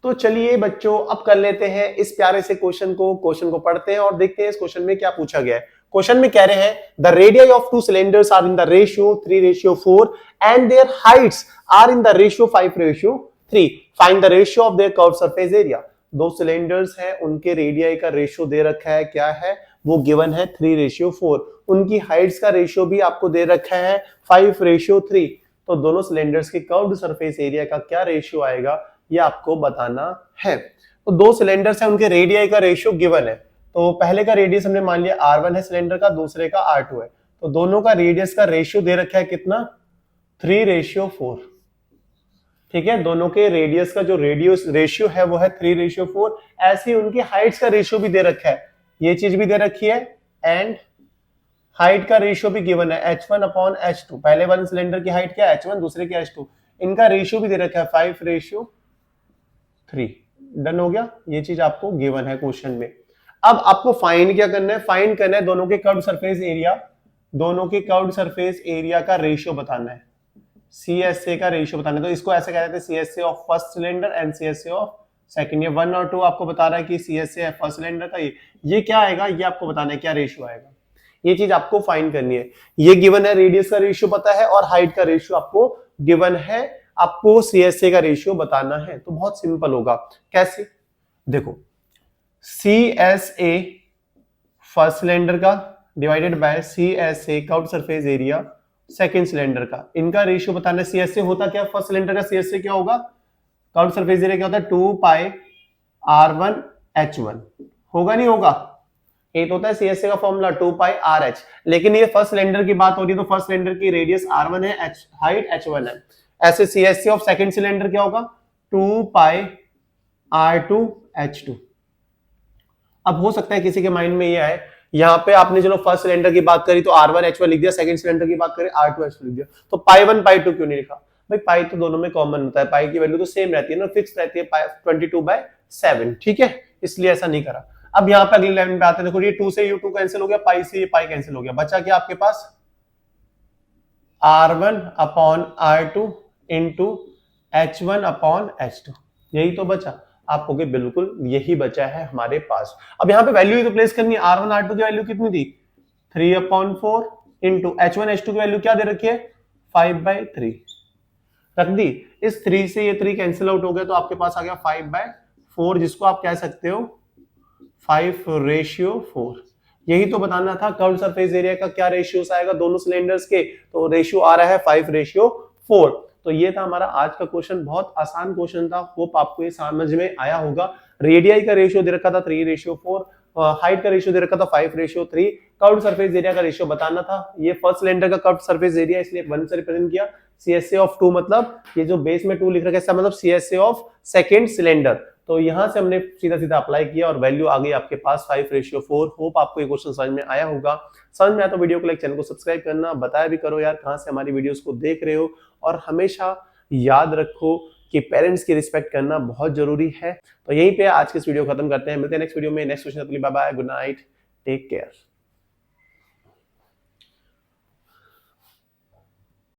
तो चलिए बच्चों अब कर लेते हैं इस प्यारे से क्वेश्चन को पढ़ते हैं और देखते हैं इस क्वेश्चन में क्या पूछा गया है। क्वेश्चन में कह रहे हैं the radius of two cylinders are in the ratio 3:4 and their heights are in the ratio 5:3। Find the ratio of their curve surface area. दो सिलेंडर्स हैं, उनके रेडियाई का रेशियो दे रखा है, क्या है वो गिवन है 3:4। उनकी हाइट्स का रेशियो भी आपको दे रखा है 5:3। तो दोनों सिलेंडर्स के कर्व्ड सरफेस एरिया का क्या रेशियो आएगा ये आपको बताना है। तो दो सिलेंडर्स हैं, उनके रेडियाई का रेशियो गिवन है। तो पहले का रेडियस हमने मान लिया R1 है सिलेंडर का, दूसरे का R2 है। तो दोनों का रेडियस का रेशियो दे रखा है कितना 3:4। ठीक है, दोनों के रेडियस का जो रेशियो है वो है 3:4। ऐसे ही उनकी हाइट्स का रेशियो भी दे रखा है, ये चीज भी दे रखी है एंड हाइट का रेशियो भी गिवन है h1/h2। पहले वाले सिलेंडर की हाइट क्या है h1, दूसरे की h2। इनका रेशियो भी दे रखा है 5:3। डन हो गया, ये चीज आपको गिवन है क्वेश्चन में। अब आपको फाइंड क्या करना है, फाइंड करना है दोनों के कर्व्ड सरफेस एरिया, दोनों के कर्व्ड सरफेस एरिया का रेशियो बताना है, CSA का रेशियो बताना है। तो इसको ऐसे कहते हैं CSA of first cylinder and CSA of second. ये 1 और 2 आपको बता रहा है कि CSA है फर्स्ट सिलेंडर का, ये क्या आएगा ये आपको बताना है क्या रेशियो आएगा, ये चीज आपको फाइंड करनी है। ये गिवन है, रेडियस का रेशियो पता है और हाइट का रेशियो आपको गिवन है, आपको CSA का रेशियो बताना है। तो बहुत सिंपल होगा, कैसे देखो CSA फर्स्ट सिलेंडर का divided by CSA curved surface area second cylinder का, इनका रेशियो बताना है। CSA होता क्या, फर्स्ट सिलेंडर का CSA क्या होगा, कर्व्ड सरफेस एरिया क्या होता है 2πr1h1, होगा नहीं होगा, ये तो होता है CSA का फॉर्मूला 2πrh। लेकिन ये फर्स्ट सिलेंडर की बात हो रही है तो फर्स्ट सिलेंडर की रेडियस R1 है, हाइट h1 है। ऐसे CSA ऑफ सेकंड सिलेंडर क्या होगा 2πr2h2। अब हो सकता है किसी के माइंड में ये आए, यहाँ पे आपने चलो फर्स्ट सिलेंडर की बात करी तो R1h1 लिख दिया, सेकंड सिलेंडर की बात करें R2h2 लिख दिया, तो π1 π2 क्यों नहीं लिखा भाई, पाई तो दोनों में कॉमन होता है, पाई की वैल्यू तो सेम रहती है ना, फिक्स रहती है 22/7। ठीक है, इसलिए ऐसा नहीं करा। अब यहाँ पे अगली लाइन पे आते हैं, देखो ये 2 से U2 कैंसिल हो गया, पाई से ये पाई कैंसिल हो गया, बचा क्या आपके पास R1/R2 इंटू H1/H2, यही तो बचा। आप कहोगे बिल्कुल यही बचा है हमारे पास। अब यहाँ पे वैल्यू ही तो प्लेस करनी है, R1 R2 की वैल्यू कितनी थी 3/4 इंटू H1 H2 की वैल्यू क्या दे रखी है 5/3 रख दी। इस 3 से ये 3 कैंसिल आउट हो गया तो आपके पास आ गया 5/4, जिसको आप कह सकते हो 5:4। यही तो बताना था कर्व्ड सरफेस एरिया का क्या रेशियो आएगा दोनों सिलेंडर्स के, तो रेशियो आ रहा है 5:4। तो ये था हमारा आज का क्वेश्चन, बहुत आसान क्वेश्चन था, होप आपको ये समझ में आया होगा। रेडियाई का रेशियो दे रखा था 3:4, हाइट का रेशियो दे रखा था 5:3, कर्व्ड सरफेस एरिया का रेशियो बताना था। ये फर्स्ट सिलेंडर का कर्व्ड सरफेस एरिया इसलिए 1 से रिप्रेजेंट किया। CSA ऑफ 2 मतलब ये जो बेस में 2 लिख रखा है इसका मतलब CSA ऑफ सेकंड सिलेंडर। तो यहां से हमने सीधा सीधा अप्लाई किया और वैल्यू आ गई आपके पास 5:4। होप आपको ये क्वेश्चन समझ में आया होगा। समझ में आया तो वीडियो को लाइक, चैनल को सब्सक्राइब करना, बताया भी करो यार कहां से हमारी वीडियोस को देख रहे हो। और हमेशा याद रखो कि पेरेंट्स की रिस्पेक्ट करना बहुत जरूरी है। तो यहीं पे आज की इस वीडियो खत्म करते हैं, मिलते हैं नेक्स्ट वीडियो में next question. Bye bye, good night, take care.